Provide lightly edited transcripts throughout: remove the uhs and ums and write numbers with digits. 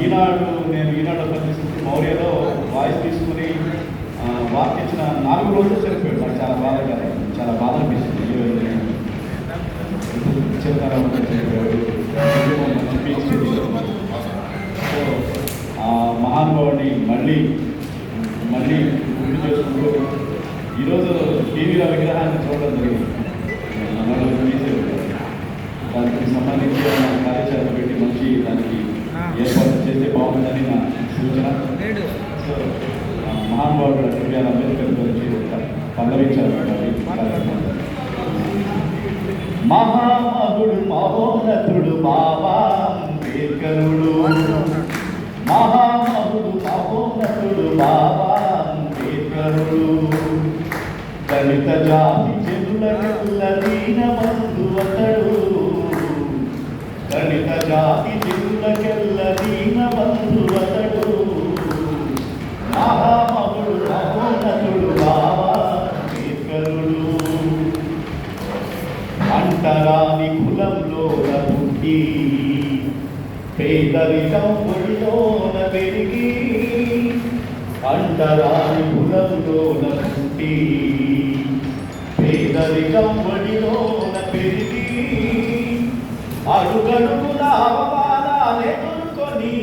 ఈనాడు పనిచేసిన మౌర్యలో వాయిస్ తీసుకుని వార్త ఇచ్చిన 4 రోజులు చనిపోయాడు. నాకు చాలా బాధ అనిపిస్తుంది. సో ఆ మహానుభావుడిని మళ్ళీ గుర్తు చేసుకుంటూ ఈరోజు టీవీలో విగ్రహాన్ని చూడడం జరిగింది. దానికి సంబంధించి కార్యాచరణ పెట్టి మంచి దానికి ఏర్పాటు చేస్తే బాగుంటుందని నా సూచన. సో మహానుభావుడు బిఆర్ అంబేద్కర్ గురించి పల్లవించారు. మహామహుడు మహోన్నతుడు బాబా అంబేద్కరుడు, మహామహుడు మహోన్నతుడు బాబా అంబేద్కరుడు, దళిత జాతి జనుల దీన బంధువతడు, దళిత జాతి జనుల దీన బంధువతడు, మహామహుడు మహోన్నతుడు బాబా అంబేద్కరుడు. అంటరాని కులంలోన పుట్టి పేదరికం ఒడిలోన పెరిగి, అంటరాని కులంలోన పుట్టి పేదరికం ఒడిలోన పెరిగి, అడుగడుగుల అవమానాలెదుర్కొని,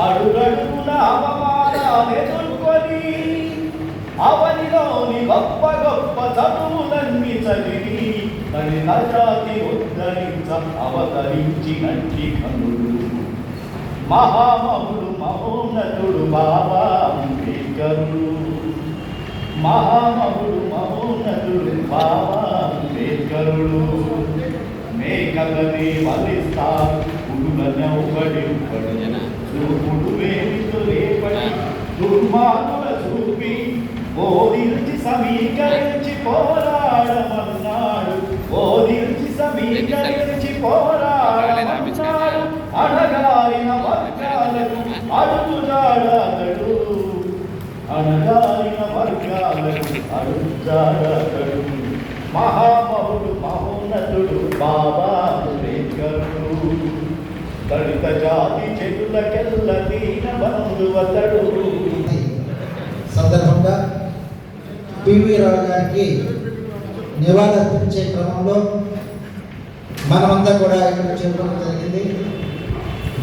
అడుగడుగుల అవమానాలెదుర్కొని, అవనిలోని గొప్ప గొప్ప చదువులన్నీ చదివి దళిత జాతి ఉద్ధరించ అవతరించినట్టి కనుడు, మహామహుడు మహోన్నతుడు బాబా అంబేద్కరుడు, మహామహుడు మహోన్నతుడు బాబా అంబేద్కరుడు. మేకలనే వలిస్తారు పుడులనెవ్వడెవ్వడు, చూపుడు వేలితో రేపటి దుర్మార్గుల చూపి ఓదించి సమీకరించి పోరాడమన్నాడు, ఓదించి సమీకరించి పోరాడమన్నాడు. అణగారిన వర్గాలకు అడుగుజాడతడు, అణగారిన వర్గాలకు అడుగుజాడతడు, మహామహుడు మహోన్నతుడు బాబా అంబేద్కరుడు, దళిత జాతి చెడులకెల్ల దీన బంధువతడు. సందర్భంగా పివి రావు గారికి నివాళులర్పించే క్రమంలో మనమంతా కూడా ఇక్కడ చేరుకోవడం జరిగింది.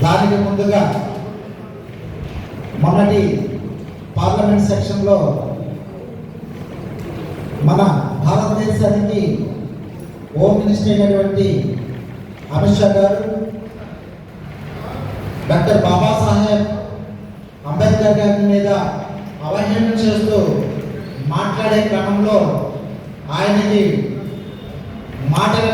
దానికి ముందుగా మొన్నటి పార్లమెంట్ సెక్షన్లో మన భారతదేశానికి హోమ్ మినిస్టర్ అయినటువంటి అమిత్ షా గారు డాక్టర్ బాబాసాహెబ్ అంబేద్కర్ గారి మీద అవహేళన చేస్తూ మాట్లాడే క్రమంలో ఆయనకి మాటలని